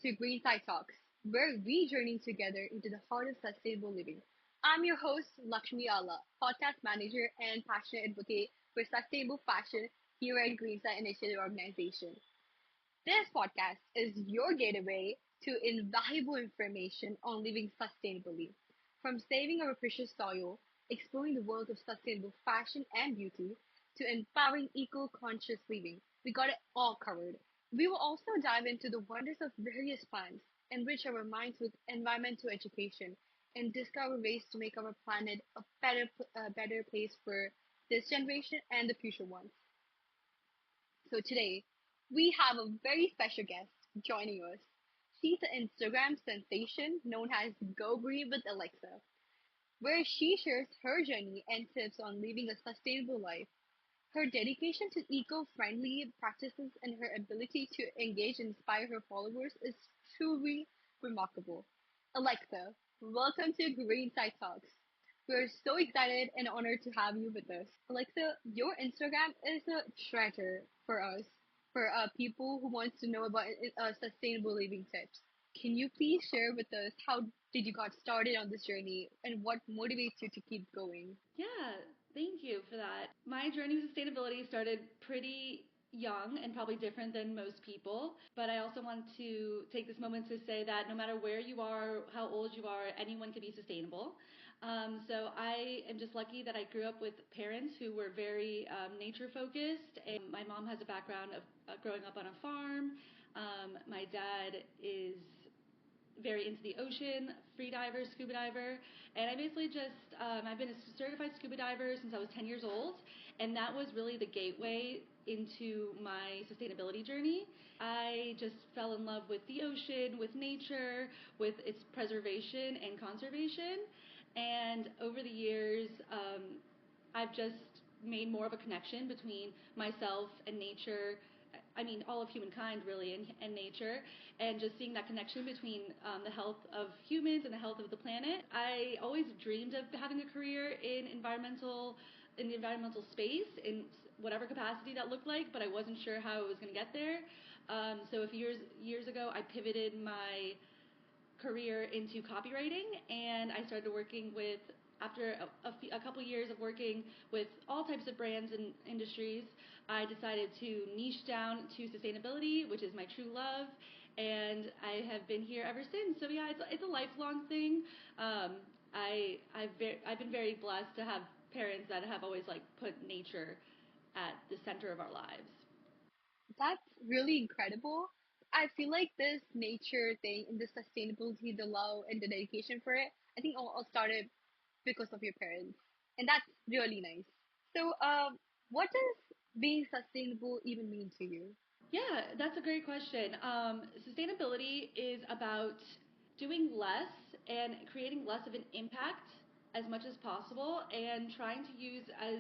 to Greenside Talks, where we journey together into the heart of sustainable living. I'm your host, Lakshmi Allah, podcast manager and passionate advocate for sustainable fashion here at Greenside Initiative Organization. This podcast is your gateway to invaluable information on living sustainably. From saving our precious soil, exploring the world of sustainable fashion and beauty, to empowering eco-conscious living, we got it all covered. We will also dive into the wonders of various plants, enrich our minds with environmental education, and discover ways to make our planet a better place for this generation and the future ones. So today, we have a very special guest joining us. She's an Instagram sensation known as Go Green with Alexa, where she shares her journey and tips on living a sustainable life. Her dedication to eco-friendly practices and her ability to engage and inspire her followers is truly remarkable. Alexa, welcome to Greenside Talks. We're so excited and honored to have you with us. Alexa, your Instagram is a treasure for us, for people who wants to know about sustainable living tips. Can you please share with us how did you got started on this journey and what motivates you to keep going? Yeah, thank you for that. My journey with sustainability started pretty young and probably different than most people. But I also want to take this moment to say that no matter where you are, how old you are, anyone can be sustainable. So I am just lucky that I grew up with parents who were very nature focused. And my mom has a background of growing up on a farm. My dad is very into the ocean, free diver, scuba diver, and I basically just I've been a certified scuba diver since I was 10 years old, and that was really the gateway into my sustainability journey. I just fell in love with the ocean, with nature, with its preservation and conservation, and over the years, I've just made more of a connection between myself and nature. I mean, all of humankind really, and nature, and just seeing that connection between the health of humans and the health of the planet. I always dreamed of having a career in the environmental space in whatever capacity that looked like, but I wasn't sure how I was going to get there. So a few years ago, I pivoted my career into copywriting, and I started working with after a couple years of working with all types of brands and industries, I decided to niche down to sustainability, which is my true love, and I have been here ever since. So yeah, it's a lifelong thing. I've been very blessed to have parents that have always like put nature at the center of our lives. That's really incredible. I feel like this nature thing and the sustainability, the love and the dedication for it, I think all started because of your parents. And that's really nice. So, what does being sustainable even mean to you? Yeah, that's a great question. Sustainability is about doing less and creating less of an impact as much as possible, and trying to use as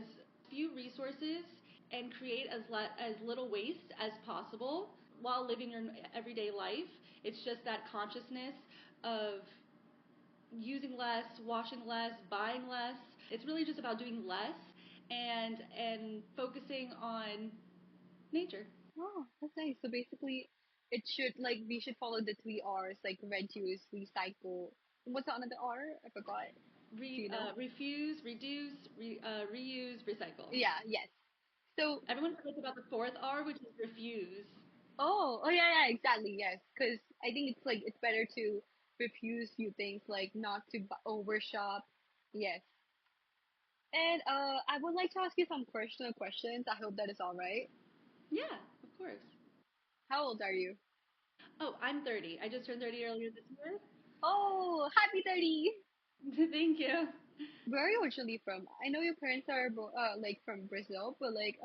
few resources and create as little waste as possible while living your everyday life. It's just that consciousness of using less, washing less, buying less. It's really just about doing less and focusing on nature. Oh, that's nice. So basically, it should like we should follow the three R's like reduce, recycle. What's the another R? I forgot. Do you know? Refuse, reduce, reuse, recycle. Yeah, yes. So Everyone forgets about the fourth R, which is refuse. oh yeah, yeah, exactly, yes. Because I think it's like it's better to refuse few things, like not to overshop. Yes. And I would like to ask you some personal questions. I hope that is all right. Yeah, of course. How old are you? Oh, I'm 30. I just turned 30 earlier this year. Oh, happy 30. Thank you. Where are you originally from? I know your parents are like from Brazil, but like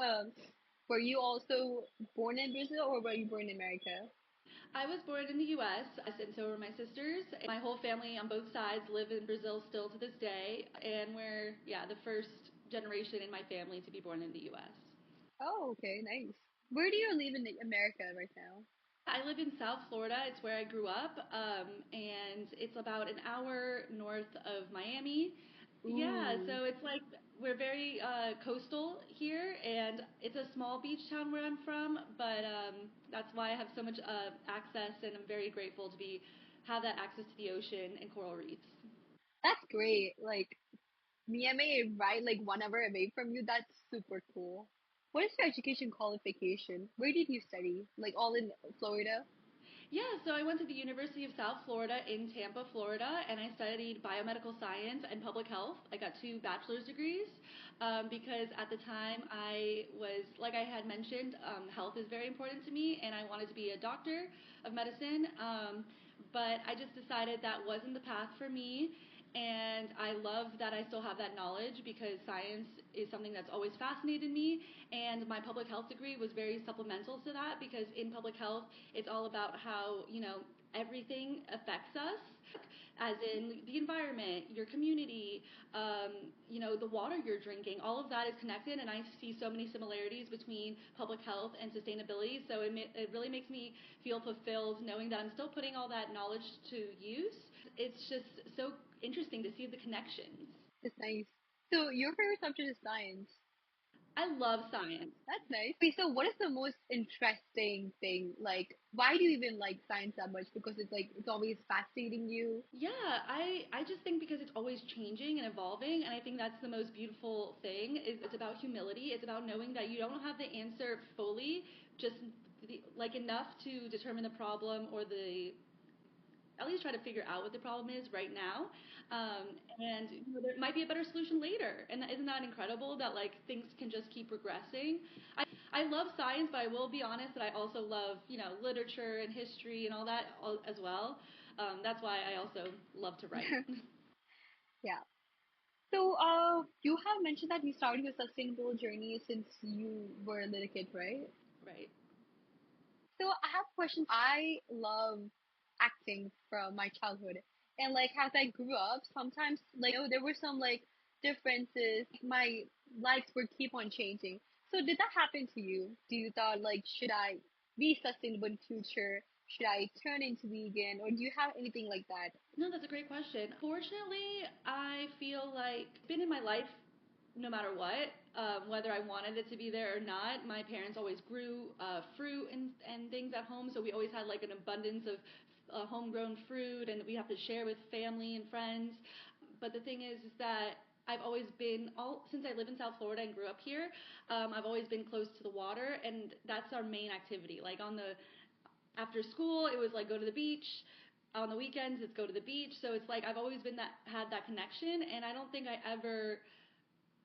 were you also born in Brazil or were you born in America? I was born in the U.S., and so were my sisters. My whole family on both sides live in Brazil still to this day, and we're, yeah, the first generation in my family to be born in the U.S. Oh, okay, nice. Where do you live in America right now? I live in South Florida. It's where I grew up, and it's about an hour north of Miami. Yeah, Ooh, so it's like we're very coastal here, and it's a small beach town where I'm from, but that's why I have so much access, and I'm very grateful to be have that access to the ocean and coral reefs. that's great. Like BMA, right? Like 1 hour away from you. That's super cool. What is your education qualification? Where did you study? Like all in Florida? Yeah, so I went to the University of South Florida in Tampa, Florida, and I studied biomedical science and public health. I got two bachelor's degrees because at the time I was, like I had mentioned, health is very important to me, and I wanted to be a doctor of medicine. But I just decided that wasn't the path for me. And I love that I still have that knowledge because science is something that's always fascinated me. And my public health degree was very supplemental to that because in public health, it's all about how, everything affects us, as in the environment, your community, the water you're drinking. All of that is connected, and I see so many similarities between public health and sustainability. So it really makes me feel fulfilled knowing that I'm still putting all that knowledge to use. It's just so interesting to see the connections. That's nice. So your favorite subject is science. I love science. That's nice. Okay, so what is the most interesting thing? Like, why do you even like science that much? Because it's like it's always fascinating you. Yeah, I just think because it's always changing and evolving, and I think that's the most beautiful thing. Is it's about humility. It's about knowing that you don't have the answer fully, just like enough to determine the problem or the at least try to figure out what the problem is right now. And there might be a better solution later. And isn't that incredible that like things can just keep progressing? I love science, but I will be honest that I also love literature and history and all that as well. That's why I also love to write. Yeah. So, you have mentioned that you started your sustainable journey since you were a little kid, right? Right. So, I have questions. I love acting from my childhood, and like as I grew up, sometimes like there were some like differences. My likes would keep on changing. So, did that happen to you? Do you thought like should I be sustainable in future? Should I turn into vegan, or do you have anything like that? No, that's a great question. Fortunately, I feel like it's been in my life no matter what, whether I wanted it to be there or not. My parents always grew fruit and things at home, so we always had like an abundance of homegrown fruit, and we have to share with family and friends. But the thing is that I've always been all since I live in South Florida and grew up here. I've always been close to the water, and that's our main activity. Like on the after school, it was like go to the beach. On the weekends, it's go to the beach. So it's like I've always been that had that connection, and I don't think I ever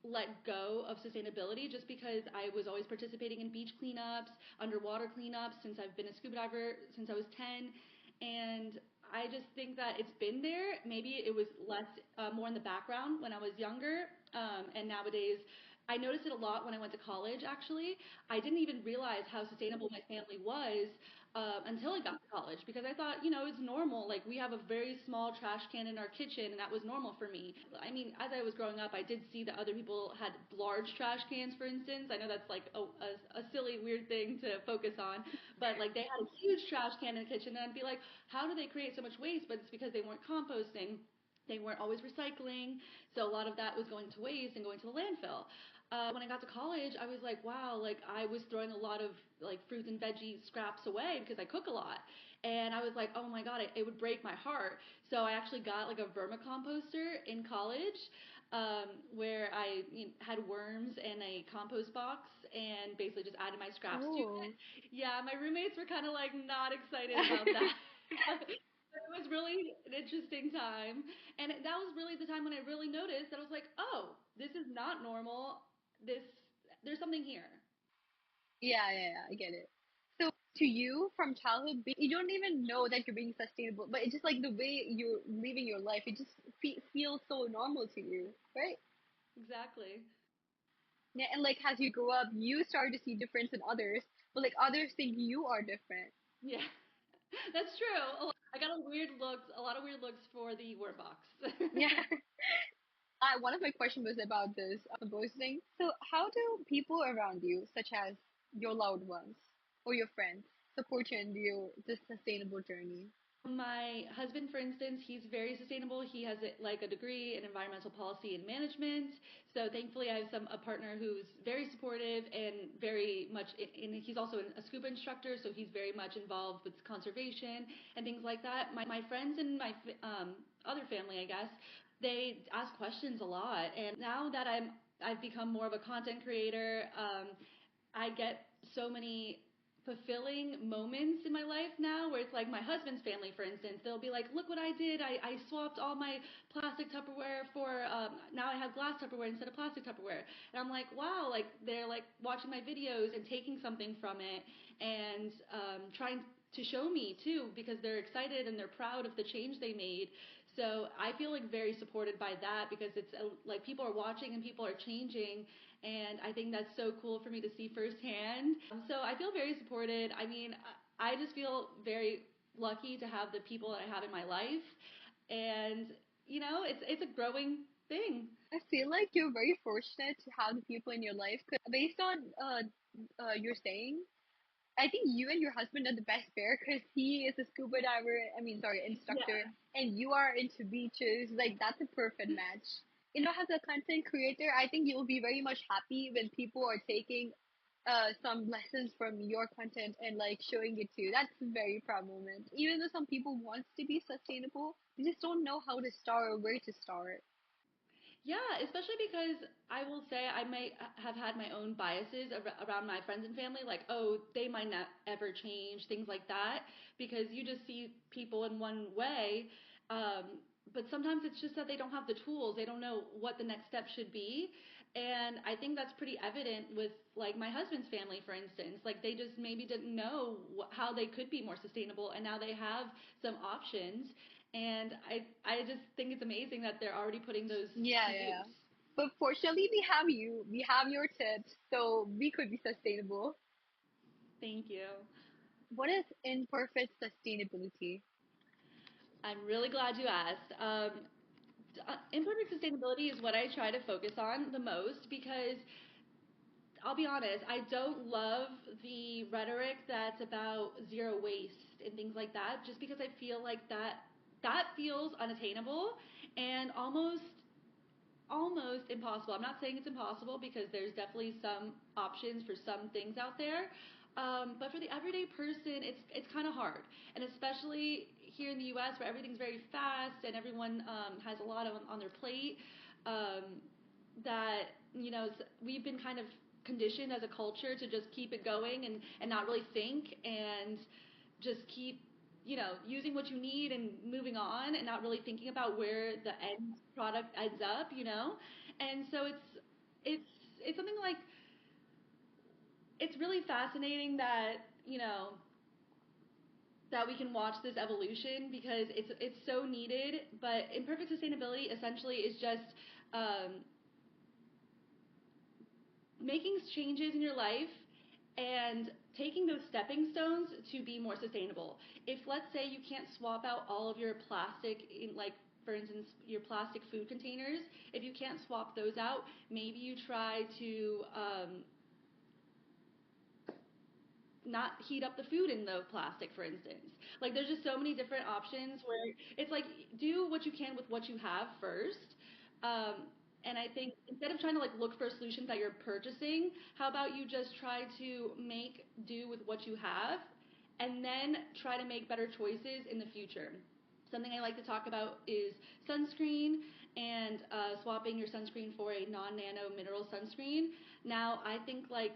let go of sustainability just because I was always participating in beach cleanups, underwater cleanups since I've been a scuba diver since I was 10. And I just think that it's been there. Maybe it was less, more in the background when I was younger. And nowadays, I noticed it a lot when I went to college, actually. I didn't even realize how sustainable my family was until I got to college because I thought, it's normal. Like, we have a very small trash can in our kitchen, and that was normal for me. I mean, as I was growing up, I did see that other people had large trash cans, for instance. I know that's like a silly, weird thing to focus on, but like they had a huge trash can in the kitchen, and I'd be like, how do they create so much waste? But it's because they weren't composting. They weren't always recycling, so a lot of that was going to waste and going to the landfill. When I got to college, I was like, wow, like I was throwing a lot of like fruit and veggie scraps away because I cook a lot. And I was like, oh my God, it would break my heart. So I actually got like a vermicomposter in college where I had worms in a compost box and basically just added my scraps to it. Oh. Yeah, my roommates were kind of like not excited about that. But it was really an interesting time. And that was really the time when I really noticed that I was like, oh, this is not normal. This, there's something here. Yeah, yeah, yeah, I get it. So to you, from childhood, you don't even know that you're being sustainable, but it's just like the way you're living your life, it just feels so normal to you, right? Exactly. Yeah, and like as you grow up, you start to see difference in others, but like others think you are different. Yeah, that's true. I got a lot of weird looks for the word box. Yeah. One of my questions was about this composting. So how do people around you, such as your loved ones or your friends, support you in your this sustainable journey? My husband, for instance, he's very sustainable. He has like a degree in environmental policy and management. So thankfully, I have a partner who's very supportive and very much. He's also a scuba instructor, so he's very much involved with conservation and things like that. My friends and my other family, I guess, they ask questions a lot. And now that I've become more of a content creator, I get so many fulfilling moments in my life now where it's like my husband's family, for instance, they'll be like, look what I did. I swapped all my plastic Tupperware for, now I have glass Tupperware instead of plastic Tupperware. And I'm like, wow, like they're like watching my videos and taking something from it and trying to show me too because they're excited and they're proud of the change they made. So I feel like very supported by that because it's like people are watching and people are changing, and I think that's so cool for me to see firsthand. So I feel very supported. I mean, I just feel very lucky to have the people that I have in my life, and it's a growing thing. I feel like you're very fortunate to have the people in your life. 'Cause based on your saying, I think you and your husband are the best pair because he is a scuba diver. I mean, sorry, instructor, Yeah. and you are into beaches. Like that's a perfect match. As a content creator, I think you'll be very much happy when people are taking some lessons from your content and like showing it to you. That's a very proud moment. Even though some people want to be sustainable, they just don't know how to start or where to start. Yeah, especially because I will say I might have had my own biases around my friends and family, like, oh, they might not ever change, things like that, because you just see people in one way. But sometimes it's just that they don't have the tools, they don't know what the next step should be. And I think that's pretty evident with like my husband's family, for instance. Like they just maybe didn't know how they could be more sustainable, and now they have some options. And I just think it's amazing that they're already putting those Yeah, to yeah, yeah. use. But fortunately, we have you. We have your tips, so we could be sustainable. Thank you. What is imperfect sustainability? I'm really glad you asked. Imperfect sustainability is what I try to focus on the most because I'll be honest, I don't love the rhetoric that's about zero waste and things like that, just because I feel like that feels unattainable and almost impossible. I'm not saying it's impossible because there's definitely some options for some things out there. But for the everyday person, it's kind of hard, and especially here in the U.S. where everything's very fast and everyone has a lot on their plate. Um, that we've been kind of conditioned as a culture to just keep it going and not really think and just keep using what you need and moving on and not really thinking about where the end product ends up. And so it's it's something like it's really fascinating that that we can watch this evolution because it's so needed. But imperfect sustainability essentially is just um, making changes in your life and taking those stepping stones to be more sustainable. If let's say you can't swap out all of your plastic in like for instance your plastic food containers, if you can't swap those out, maybe you try to not heat up the food in the plastic, for instance. Like there's just so many different options where it's like do what you can with what you have first. Um, and I think instead of trying to like look for solutions that you're purchasing, how about you just try to make do with what you have, and then try to make better choices in the future. Something I like to talk about is sunscreen and swapping your sunscreen for a non-nano mineral sunscreen. Now, I think like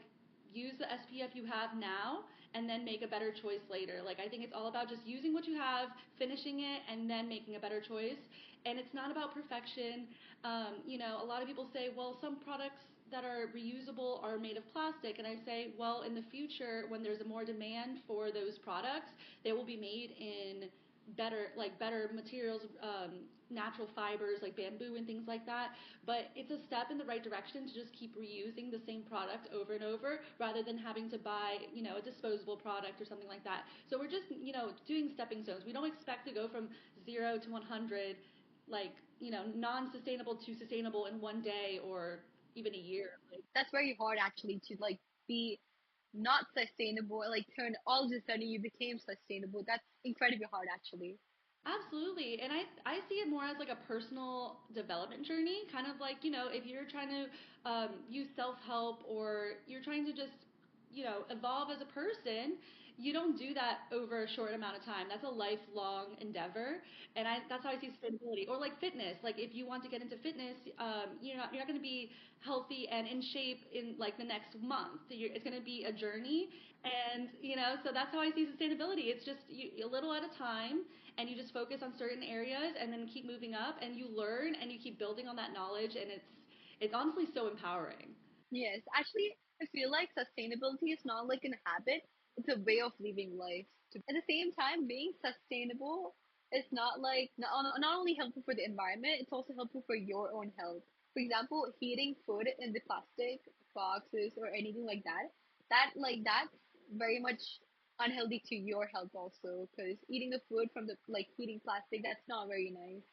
use the SPF you have now and then make a better choice later. Like I think it's all about just using what you have, finishing it, and then making a better choice. And it's not about perfection. A lot of people say, well, some products that are reusable are made of plastic, and I say, well, in the future, when there's a more demand for those products, they will be made in better materials, natural fibers like bamboo and things like that. But it's a step in the right direction to just keep reusing the same product over and over rather than having to buy a disposable product or something like that. So we're just doing stepping stones. We don't expect to go from 0 to 100 like non-sustainable to sustainable in one day or even a year. Like, That's very hard actually to like be not sustainable, like turned all of a sudden you became sustainable. That's incredibly hard, actually. Absolutely. And I see it more as like a personal development journey, kind of like, if you're trying to use self help or you're trying to just, evolve as a person, you don't do that over a short amount of time. That's a lifelong endeavor. And that's how I see sustainability. Or like fitness. Like if you want to get into fitness, you're not going to be healthy and in shape in like the next month. It's going to be a journey. And, so that's how I see sustainability. It's just a little at a time and you just focus on certain areas and then keep moving up and you learn and you keep building on that knowledge and it's honestly so empowering. Yes, actually, I feel like sustainability is not like an habit, it's a way of living life. At the same time, being sustainable is not like not only helpful for the environment, it's also helpful for your own health. For example, heating food in the plastic boxes or anything like that, that's very much unhealthy to your health also because eating the food from the like heating plastic, that's not very nice.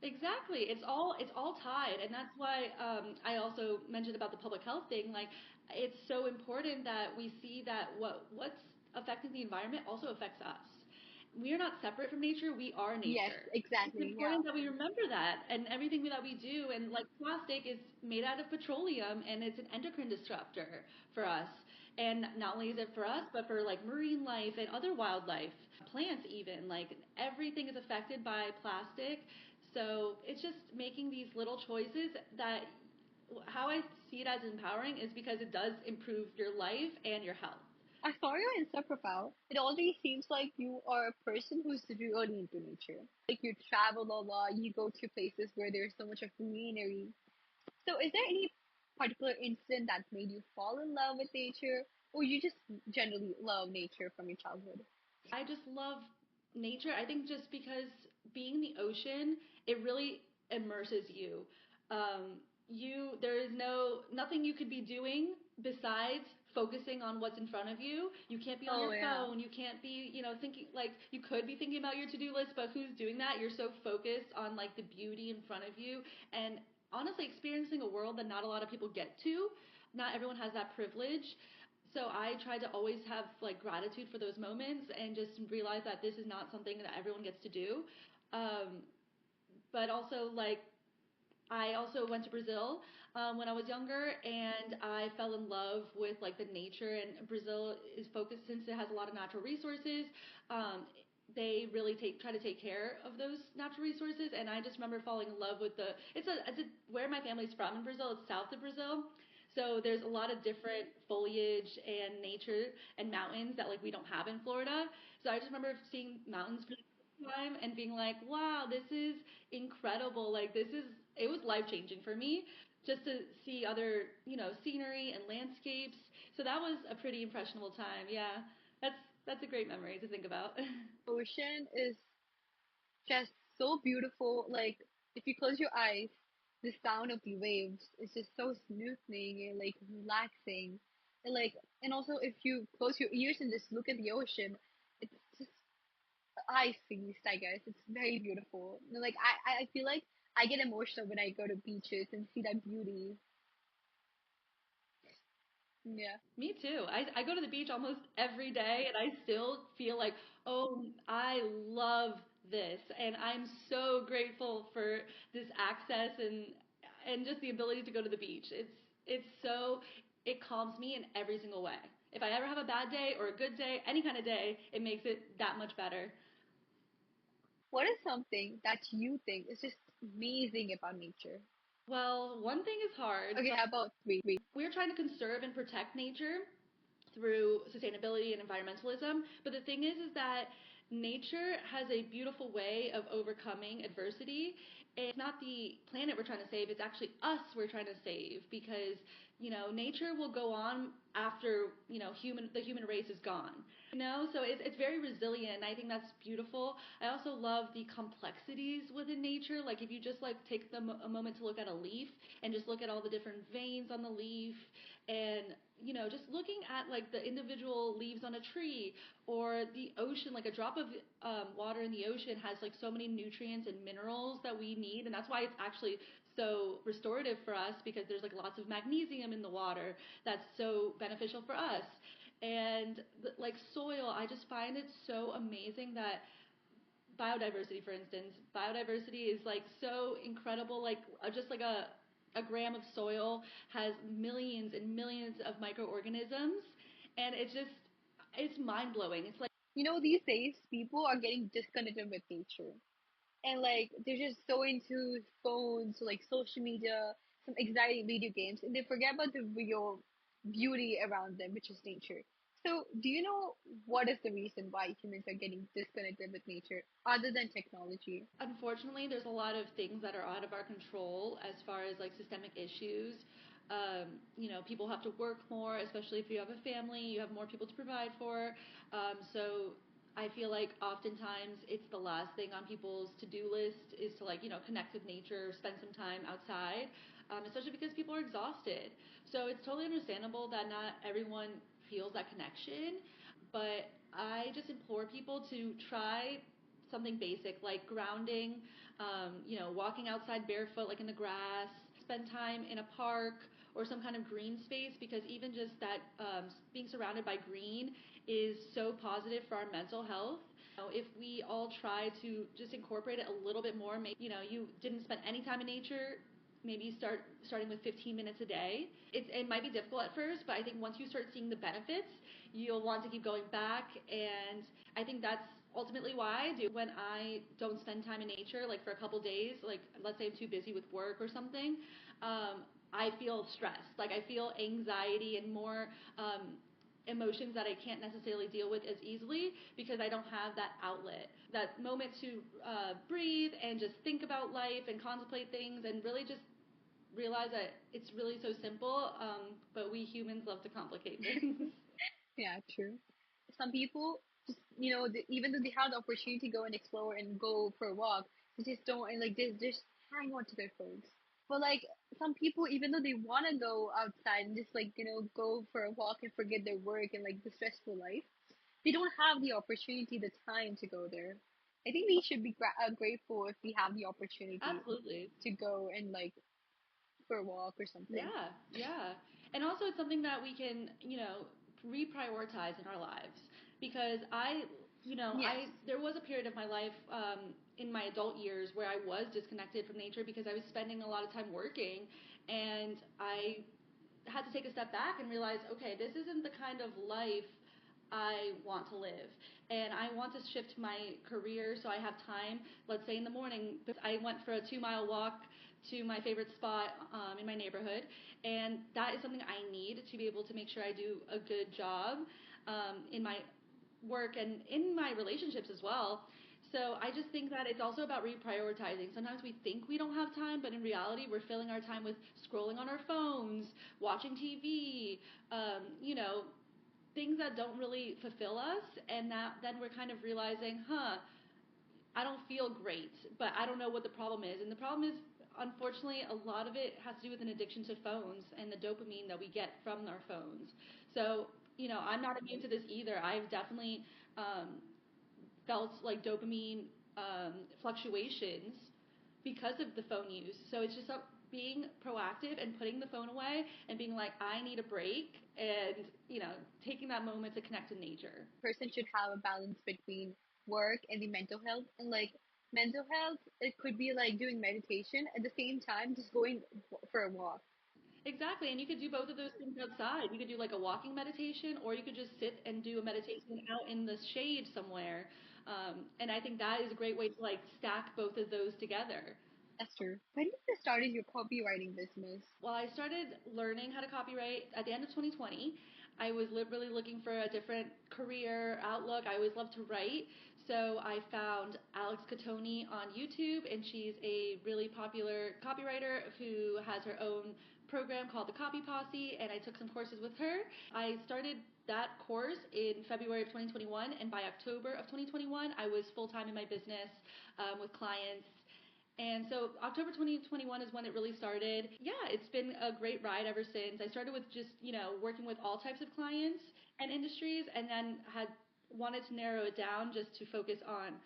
Exactly. It's all tied, and that's why I also mentioned about the public health thing. Like, it's so important that we see that what's affecting the environment also affects us. We are not separate from nature. We are Yes, nature. It's exactly. Yeah. important that we remember that, and everything that we do. And like plastic is made out of petroleum, and it's an endocrine disruptor for us. And not only is it for us, but for like marine life and other wildlife, plants even. Like everything is affected by plastic, so it's just making these little choices that how I see it as empowering is because it does improve your life and your health. I saw your Insta profile. It already seems like you are a person who's really into nature. Like you travel a lot, you go to places where there's so much of greenery. So is there any particular incident that made you fall in love with nature, or you just generally love nature from your childhood? I just love nature. I think just because being in the ocean, it really immerses you. There is nothing you could be doing besides focusing on what's in front of you. You can't be on Oh your yeah. phone. You can't be, thinking like you could be thinking about your to-do list, but who's doing that? You're so focused on like the beauty in front of you and honestly experiencing a world that not a lot of people get to. Not everyone has that privilege. So I try to always have like gratitude for those moments and just realize that this is not something that everyone gets to do. Um, but also like I also went to Brazil when I was younger, and I fell in love with like the nature. And Brazil is focused since it has a lot of natural resources. Um, they really try to take care of those natural resources, and I just remember falling in love with it's a where my family's from in Brazil. It's south of Brazil, so there's a lot of different foliage and nature and mountains that like we don't have in Florida. So I just remember seeing mountains for the first time and being like, wow, this is incredible. Like it was life changing for me just to see other, scenery and landscapes. So that was a pretty impressionable time. Yeah. That's that's a great memory to think about. Ocean is just so beautiful. Like if you close your eyes, the sound of the waves is just so smoothing and like relaxing. And like and also if you close your ears and just look at the ocean, it's just eye feast, I guess. It's very beautiful. Like I feel like I get emotional when I go to beaches and see that beauty. Yeah. Me too. I go to the beach almost every day and I still feel like, oh, I love this. And I'm so grateful for this access and just the ability to go to the beach. It calms me in every single way. If I ever have a bad day or a good day, any kind of day, it makes it that much better. What is something that you think is just amazing about nature? Well, one thing is hard. Okay, how about three? We're trying to conserve and protect nature through sustainability and environmentalism. But the thing is that nature has a beautiful way of overcoming adversity. It's not the planet we're trying to save, it's actually us we're trying to save because, nature will go on after, the human race is gone. So it's very resilient. I think that's beautiful. I also love the complexities within nature. Like if you just like take a moment to look at a leaf and just look at all the different veins on the leaf and just looking at like the individual leaves on a tree or the ocean, like a drop of water in the ocean has like so many nutrients and minerals that we need, and that's why it's actually so restorative for us because there's like lots of magnesium in the water that's so beneficial for us. And like soil, I just find it so amazing that biodiversity, for instance, biodiversity is like so incredible. Like just like a gram of soil has millions and millions of microorganisms, and it's mind blowing. It's like These days people are getting disconnected with nature, and like they're just so into phones, like social media, some exciting video games, and they forget about the real beauty around them, which is nature. So, do you know what is the reason why humans are getting disconnected with nature other than technology? unfortunately, there's a lot of things that are out of our control as far as like systemic issues. People have to work more, especially if you have a family, you have more people to provide for. So I feel like oftentimes it's the last thing on people's to-do list is to like, connect with nature, spend some time outside, especially because people are exhausted. So it's totally understandable that not everyone feels that connection, but I just implore people to try something basic like grounding, walking outside barefoot, like in the grass, spend time in a park or some kind of green space because even just that being surrounded by green is so positive for our mental health. If we all try to just incorporate it a little bit more, maybe, you didn't spend any time in nature, maybe starting with 15 minutes a day. It might be difficult at first, but I think once you start seeing the benefits, you'll want to keep going back. And I think that's ultimately why I do when I don't spend time in nature, like for a couple days, like let's say I'm too busy with work or something. I feel stressed, like I feel anxiety and more emotions that I can't necessarily deal with as easily because I don't have that outlet, that moment to breathe and just think about life and contemplate things and really just realize that it's really so simple, but we humans love to complicate things. Yeah, true. Some people just, even though they have the opportunity to go and explore and go for a walk, they just don't, and like they just hang on to their phones. But like some people, even though they want to go outside and just like, go for a walk and forget their work and like the stressful life, they don't have the opportunity, the time to go there. I think we should be grateful if we have the opportunity Absolutely. to go and like for a walk or something. Yeah, yeah. And also it's something that we can, reprioritize in our lives because Yes. there was a period of my life in my adult years where I was disconnected from nature because I was spending a lot of time working and I had to take a step back and realize, okay, this isn't the kind of life I want to live. And I want to shift my career so I have time. Let's say in the morning, I went for a 2 mile walk to my favorite spot in my neighborhood. And that is something I need to be able to make sure I do a good job in my work and in my relationships as well. So I just think that it's also about reprioritizing. Sometimes we think we don't have time, but in reality, we're filling our time with scrolling on our phones, watching TV, things that don't really fulfill us. And that then we're kind of realizing, I don't feel great, but I don't know what the problem is. And the problem is, unfortunately, a lot of it has to do with an addiction to phones and the dopamine that we get from our phones. So, I'm not immune to this either. I've definitely felt like dopamine fluctuations because of the phone use. So it's just being proactive and putting the phone away and being like, I need a break and, taking that moment to connect with nature. Person should have a balance between work and the mental health, and like mental health, it could be like doing meditation at the same time just going for a walk. Exactly. And you could do both of those things outside. You could do like a walking meditation, or you could just sit and do a meditation out in the shade somewhere. And I think that is a great way to like stack both of those together. That's true. When did you started your copywriting business? Well, I started learning how to copyright at the end of 2020. I was really looking for a different career outlook. I always loved to write. So I found Alex Catoni on YouTube, and she's a really popular copywriter who has her own program called the Copy Posse, and I took some courses with her. I started that course in February of 2021, and by October of 2021, I was full time in my business with clients. And so October 2021 is when it really started. Yeah, it's been a great ride ever since. I started with just, working with all types of clients and industries, and then had wanted to narrow it down just to focus on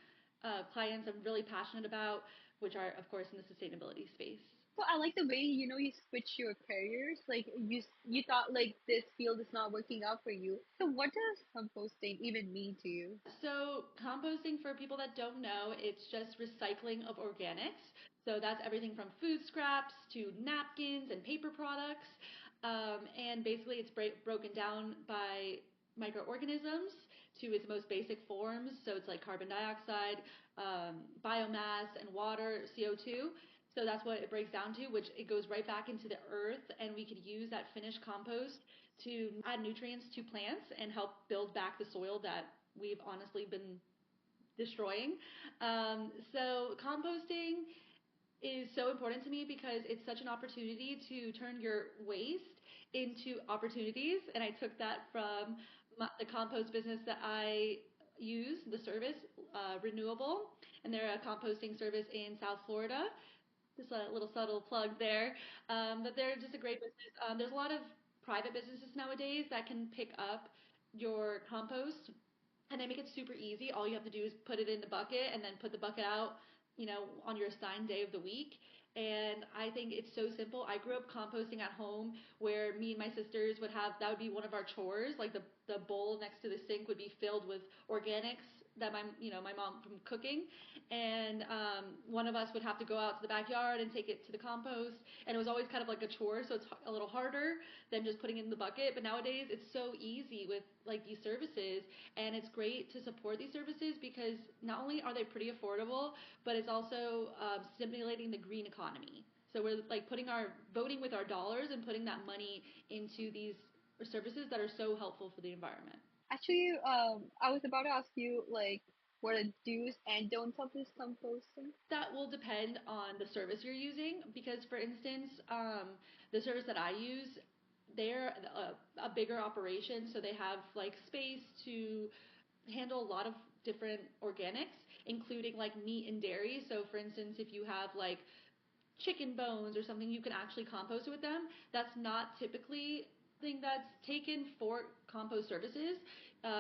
clients I'm really passionate about, which are, of course, in the sustainability space. So I like the way you switch your careers. Like you thought like this field is not working out for you. So what does composting even mean to you? So, composting, for people that don't know, it's just recycling of organics. So, that's everything from food scraps to napkins and paper products. And basically, it's broken down by microorganisms to its most basic forms. So, it's like carbon dioxide, biomass, and water, CO2. So, that's what it breaks down to, which it goes right back into the earth. And we could use that finished compost to add nutrients to plants and help build back the soil that we've honestly been destroying. So composting is so important to me because it's such an opportunity to turn your waste into opportunities. And I took that from the compost business that I use, the service, Renewable, and they're a composting service in South Florida. Just a little subtle plug there. But they're just a great business. There's a lot of private businesses nowadays that can pick up your compost and they make it super easy. All you have to do is put it in the bucket and then put the bucket out, on your assigned day of the week. And I think it's so simple. I grew up composting at home where me and my sisters would have, that would be one of our chores. Like the bowl next to the sink would be filled with organics that my mom from cooking. And one of us would have to go out to the backyard and take it to the compost. And it was always kind of like a chore. So it's a little harder than just putting it in the bucket. But nowadays it's so easy with like these services. And it's great to support these services because not only are they pretty affordable, but it's also stimulating the green economy. So we're like voting with our dollars and putting that money into these services that are so helpful for the environment. Actually, I was about to ask you like what are do's and don'ts of this composting. That will depend on the service you're using because, for instance, the service that I use, they're a bigger operation, so they have like space to handle a lot of different organics, including like meat and dairy. So, for instance, if you have like chicken bones or something, you can actually compost with them. That's not typically thing that's taken for compost services.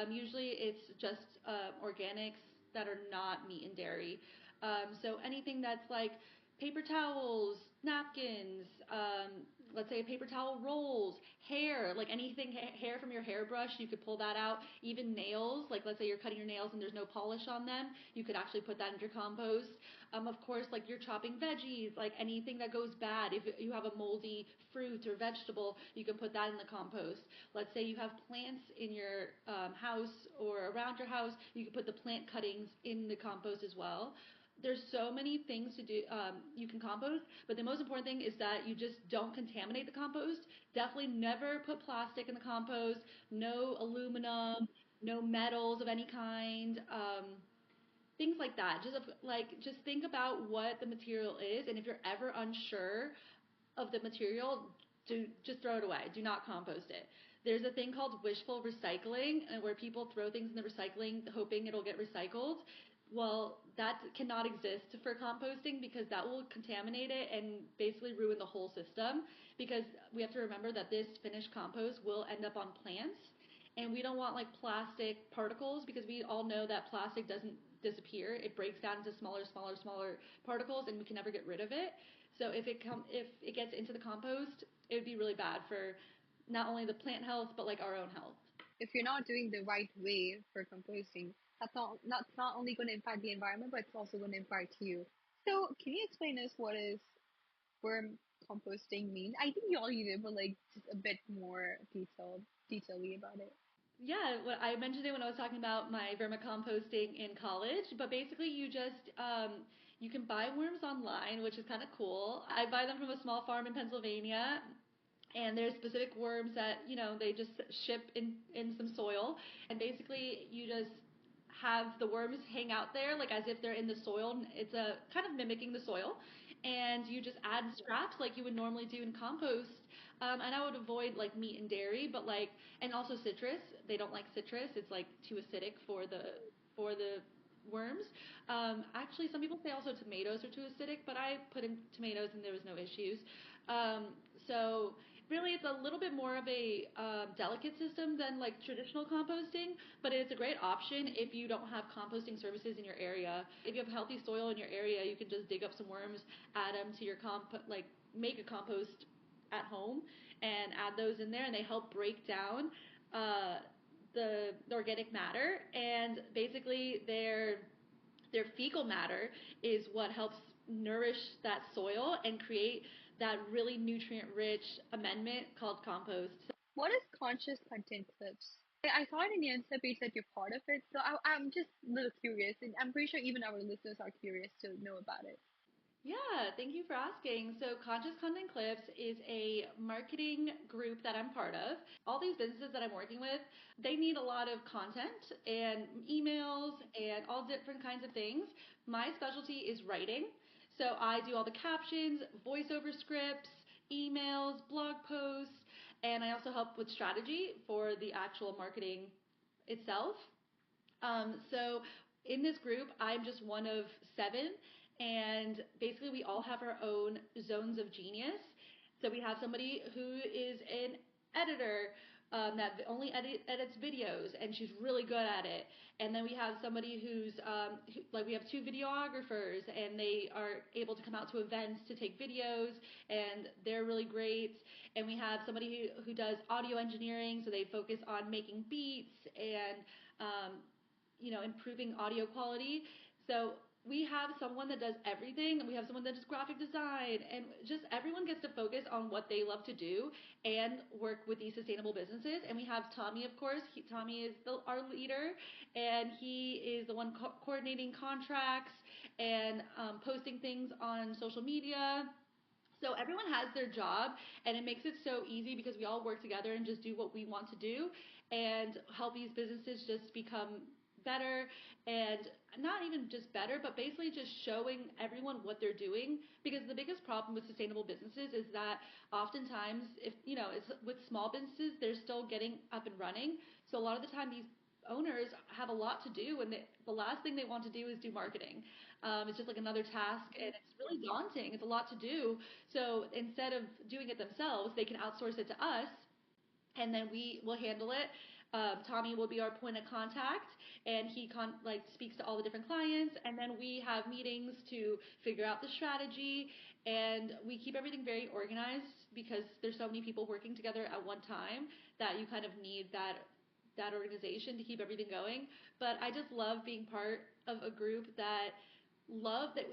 Usually, it's just organics that are not meat and dairy. So anything that's like paper towels, napkins, let's say paper towel rolls, hair, like anything hair from your hairbrush, you could pull that out. Even nails, like let's say you're cutting your nails and there's no polish on them, you could actually put that in your compost. Of course, like you're chopping veggies, like anything that goes bad. If you have a moldy fruit or vegetable, you can put that in the compost. Let's say you have plants in your house or around your house, you can put the plant cuttings in the compost as well. There's so many things to do. You can compost, but the most important thing is that you just don't contaminate the compost. Definitely never put plastic in the compost. No aluminum, no metals of any kind. Things like that. Just think about what the material is, and if you're ever unsure of the material, just throw it away. Do not compost it. There's a thing called wishful recycling, where people throw things in the recycling hoping it'll get recycled. Well, that cannot exist for composting because that will contaminate it and basically ruin the whole system. Because we have to remember that this finished compost will end up on plants, and we don't want like plastic particles because we all know that plastic doesn't disappear. It breaks down into smaller, smaller, smaller particles, and we can never get rid of it. So if it gets into the compost, it would be really bad for not only the plant health but like our own health. If you're not doing the right way for composting, that's not only going to impact the environment, but it's also going to impact you. So can you explain us what is worm composting mean? I think you already did, but like just a bit more detailedly about it. Yeah, I mentioned it when I was talking about my vermicomposting in college, but basically you can buy worms online, which is kind of cool. I buy them from a small farm in Pennsylvania, and there's specific worms that they just ship in some soil, and basically you just have the worms hang out there like as if they're in the soil. It's a kind of mimicking the soil, and you just add scraps like you would normally do in compost. And I would avoid like meat and dairy, but like, and also citrus. They don't like citrus. It's like too acidic for the worms. Actually, some people say also tomatoes are too acidic, but I put in tomatoes and there was no issues. So really, it's a little bit more of a delicate system than like traditional composting, but it's a great option if you don't have composting services in your area. If you have healthy soil in your area, you can just dig up some worms, add them to your make a compost at home and add those in there, and they help break down uh, the organic matter. And basically, their fecal matter is what helps nourish that soil and create that really nutrient rich amendment called compost. What is conscious content clips? I saw it in the Insta page that you're part of it, so I'm just a little curious, and I'm pretty sure even our listeners are curious to know about it. Yeah, thank you for asking. So, Conscious Content Clips is a marketing group that I'm part of. All these businesses that I'm working with, they need a lot of content and emails and all different kinds of things. My specialty is writing. So, I do all the captions, voiceover scripts, emails, blog posts, and I also help with strategy for the actual marketing itself. So in this group, I'm just one of seven, and basically we all have our own zones of genius. So we have somebody who is an editor that only edits videos, and she's really good at it. And then we have somebody like we have two videographers, and they are able to come out to events to take videos, and they're really great. And we have somebody who does audio engineering, so they focus on making beats and um, improving audio quality. So we have someone that does everything, and we have someone that does graphic design, and just everyone gets to focus on what they love to do and work with these sustainable businesses. And we have Tommy, of course. Tommy is our leader, and he is the one coordinating contracts and posting things on social media. So everyone has their job, and it makes it so easy because we all work together and just do what we want to do and help these businesses just become better, and not even just better, but basically just showing everyone what they're doing. Because the biggest problem with sustainable businesses is that oftentimes, if it's with small businesses, they're still getting up and running. So a lot of the time, these owners have a lot to do, and the last thing they want to do is do marketing. It's just like another task, and it's really daunting. It's a lot to do. So instead of doing it themselves, they can outsource it to us, and then we will handle it. Tommy will be our point of contact, and he speaks to all the different clients, and then we have meetings to figure out the strategy, and we keep everything very organized because there's so many people working together at one time that you kind of need that organization to keep everything going. But I just love being part of a group that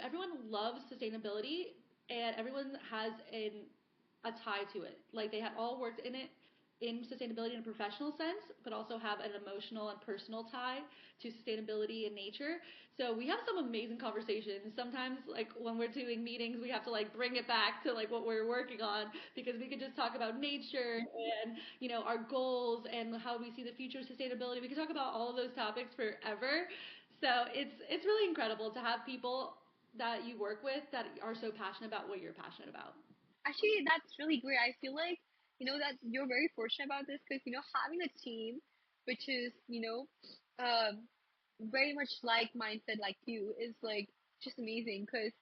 everyone loves sustainability, and everyone has a tie to it. Like they have all worked in sustainability in a professional sense, but also have an emotional and personal tie to sustainability and nature. So we have some amazing conversations. Sometimes, like when we're doing meetings, we have to like bring it back to like what we're working on, because we could just talk about nature and our goals and how we see the future of sustainability. We could talk about all of those topics forever. So it's really incredible to have people that you work with that are so passionate about what you're passionate about. Actually, that's really great. I feel like, that you're very fortunate about this because, having a team which is, very much like mindset like you is like just amazing because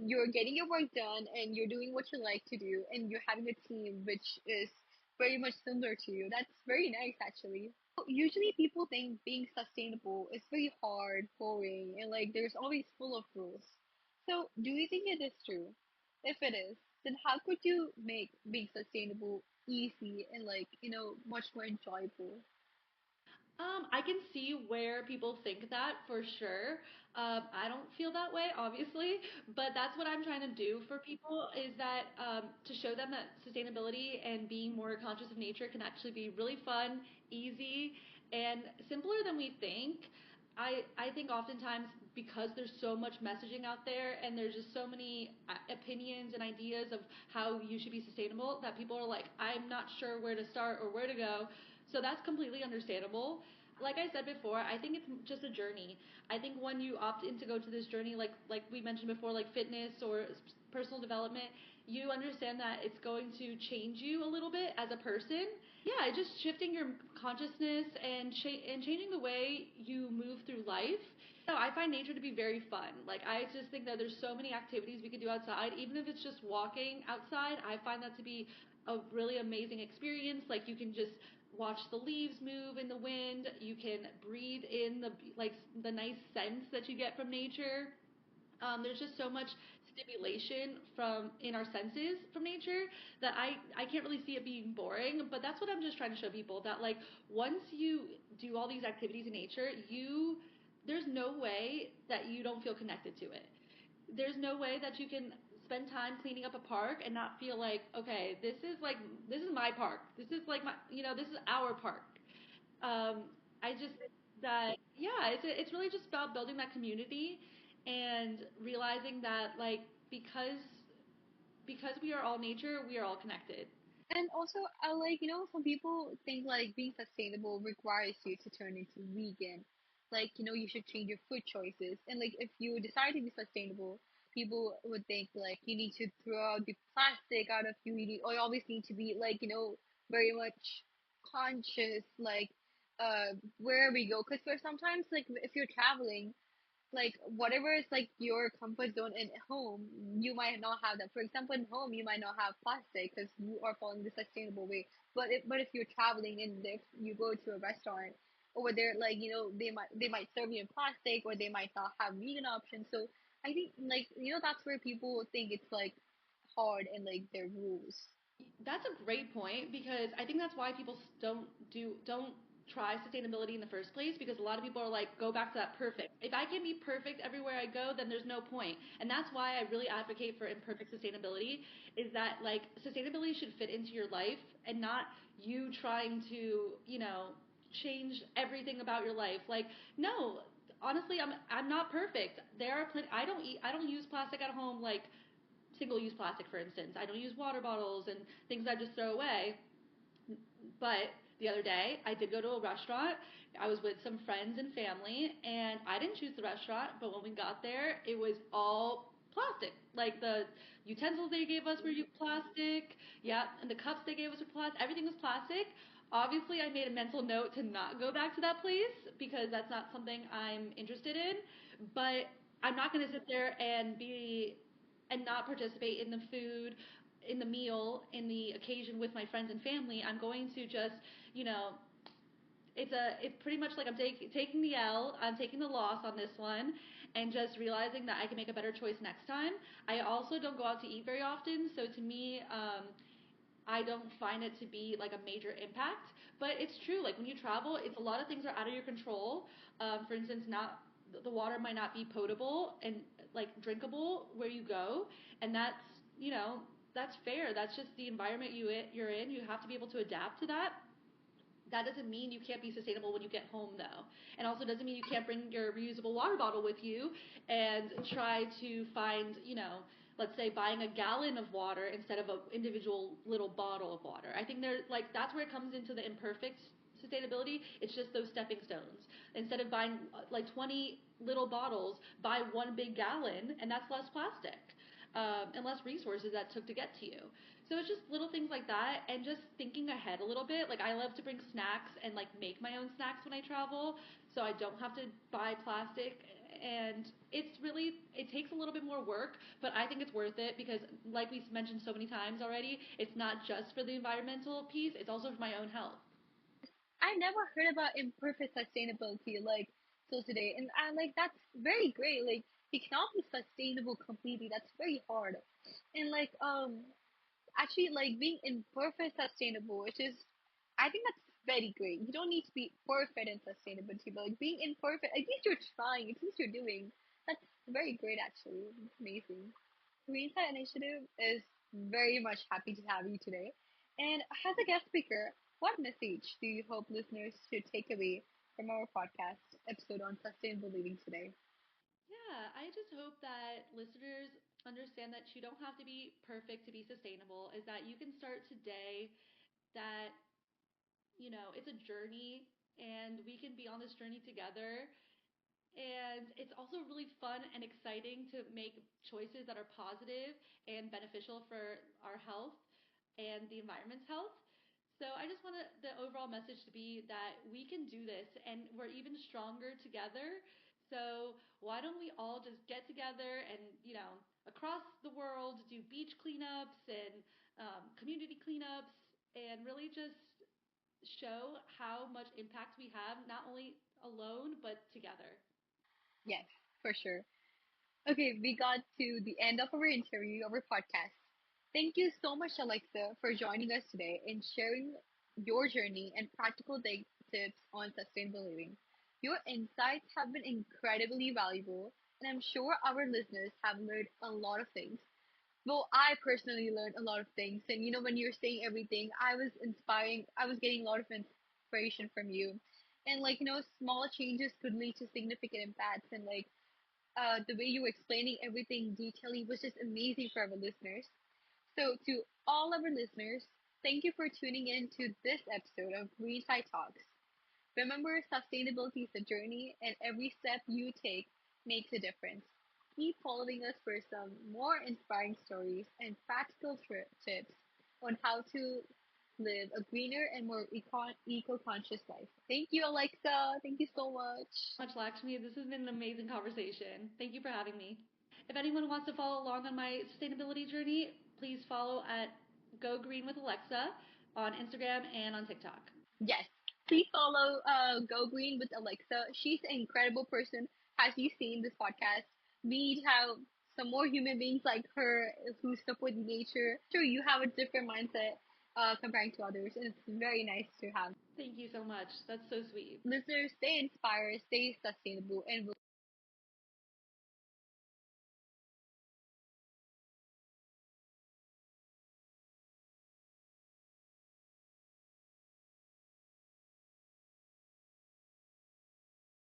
you're getting your work done and you're doing what you like to do and you're having a team which is very much similar to you. That's very nice actually. Usually people think being sustainable is very hard, boring, and like there's always full of rules. So do you think it is true? If it is, then how could you make being sustainable easy and like, much more enjoyable? I can see where people think that for sure. I don't feel that way, obviously, but that's what I'm trying to do for people is that to show them that sustainability and being more conscious of nature can actually be really fun, easy, and simpler than we think. I think oftentimes because there's so much messaging out there and there's just so many opinions and ideas of how you should be sustainable that people are like, I'm not sure where to start or where to go. So that's completely understandable. Like I said before, I think it's just a journey. I think when you opt in to go to this journey, like we mentioned before, like fitness or personal development, you understand that it's going to change you a little bit as a person. Yeah, just shifting your consciousness and changing the way you move through life. So I find nature to be very fun. Like I just think that there's so many activities we could do outside, even if it's just walking outside. I find that to be a really amazing experience. Like you can just watch the leaves move in the wind. You can breathe in the nice scents that you get from nature. There's just so much stimulation from in our senses from nature that I can't really see it being boring, but that's what I'm just trying to show people that like once you do all these activities in nature, you there's no way that you don't feel connected to it. There's no way that you can spend time cleaning up a park and not feel like, okay, this is my park. This is like my this is our park. I just that yeah, it's really just about building that community and realizing that like because because we are all nature, we are all connected. And also, I like, some people think like being sustainable requires you to turn into vegan. Like, you should change your food choices. And like, if you decide to be sustainable, people would think like you need to throw out the plastic out of you, or you always need to be like, very much conscious, like, where we go. Because for sometimes, like, if you're traveling, like whatever is like your comfort zone in home, you might not have that. For example, in home you might not have plastic because you are following the sustainable way. But if you're traveling and if you go to a restaurant over there, like they might serve you in plastic, or they might not have vegan options. So I think like that's where people think it's like hard and like their rules. That's a great point because I think that's why people don't try sustainability in the first place because a lot of people are like go back to that perfect. If I can be perfect everywhere I go, then there's no point. And that's why I really advocate for imperfect sustainability is that like sustainability should fit into your life and not you trying to, change everything about your life. Like no, honestly, I'm not perfect. There are plenty I don't use plastic at home like single use plastic, for instance. I don't use water bottles and things I just throw away. But the other day, I did go to a restaurant. I was with some friends and family, and I didn't choose the restaurant, but when we got there, it was all plastic. Like the utensils they gave us were plastic. Yeah, and the cups they gave us were plastic. Everything was plastic. Obviously, I made a mental note to not go back to that place because that's not something I'm interested in. But I'm not going to sit there and not participate in the food, in the meal, in the occasion with my friends and family. I'm going to just, you know, it's pretty much like I'm taking the L, I'm taking the loss on this one, and just realizing that I can make a better choice next time. I also don't go out to eat very often, so to me, I don't find it to be like a major impact. But it's true, like when you travel, it's a lot of things are out of your control. For instance, not the water might not be potable and like drinkable where you go, and you know that's fair. That's just the environment you're in. You have to be able to adapt to that. That doesn't mean you can't be sustainable when you get home, though. And also doesn't mean you can't bring your reusable water bottle with you and try to find, let's say buying a gallon of water instead of an individual little bottle of water. I think that's where it comes into the imperfect sustainability. It's just those stepping stones. Instead of buying like 20 little bottles, buy one big gallon, and that's less plastic and less resources that took to get to you. So it's just little things like that and just thinking ahead a little bit. Like I love to bring snacks and like make my own snacks when I travel so I don't have to buy plastic and it takes a little bit more work, but I think it's worth it because like we mentioned so many times already, it's not just for the environmental piece, it's also for my own health. I never heard about imperfect sustainability like till today, and I like that's very great. Like it cannot be sustainable completely. That's very hard, and like actually like being imperfect sustainable, which is I think that's very great. You don't need to be perfect in sustainability, but like being imperfect, at least you're trying. At least you're doing. That's very great actually. It's amazing. Greenside Initiative is very much happy to have you today. And as a guest speaker, what message do you hope listeners should take away from our podcast episode on sustainable living today? Yeah, I just hope that listeners understand that you don't have to be perfect to be sustainable, is that you can start today, that, it's a journey and we can be on this journey together. And it's also really fun and exciting to make choices that are positive and beneficial for our health and the environment's health. So I just want the overall message to be that we can do this and we're even stronger together. So why don't we all just get together and, across the world do beach cleanups and community cleanups and really just show how much impact we have, not only alone, but together. Yes, for sure. Okay, we got to the end of our interview, our podcast. Thank you so much, Alexa, for joining us today and sharing your journey and practical tips on sustainable living. Your insights have been incredibly valuable, and I'm sure our listeners have learned a lot of things. Well, I personally learned a lot of things, and when you're saying everything, I was getting a lot of inspiration from you. And small changes could lead to significant impacts, and the way you were explaining everything detailedly was just amazing for our listeners. So, to all our listeners, thank you for tuning in to this episode of Greenside Talks. Remember, sustainability is a journey, and every step you take makes a difference. Keep following us for some more inspiring stories and practical tips on how to live a greener and more eco conscious life. Thank you, Alexa. Thank you so much. Much, Lakshmi. This has been an amazing conversation. Thank you for having me. If anyone wants to follow along on my sustainability journey, please follow at Go Green with Alexa on Instagram and on TikTok. Yes, please follow Go Green with Alexa. She's an incredible person. As you seen this podcast, we need to have some more human beings like her who support nature. Sure, you have a different mindset comparing to others, and it's very nice to have. Thank you so much. That's so sweet. Listeners, stay inspired, stay sustainable, and we'll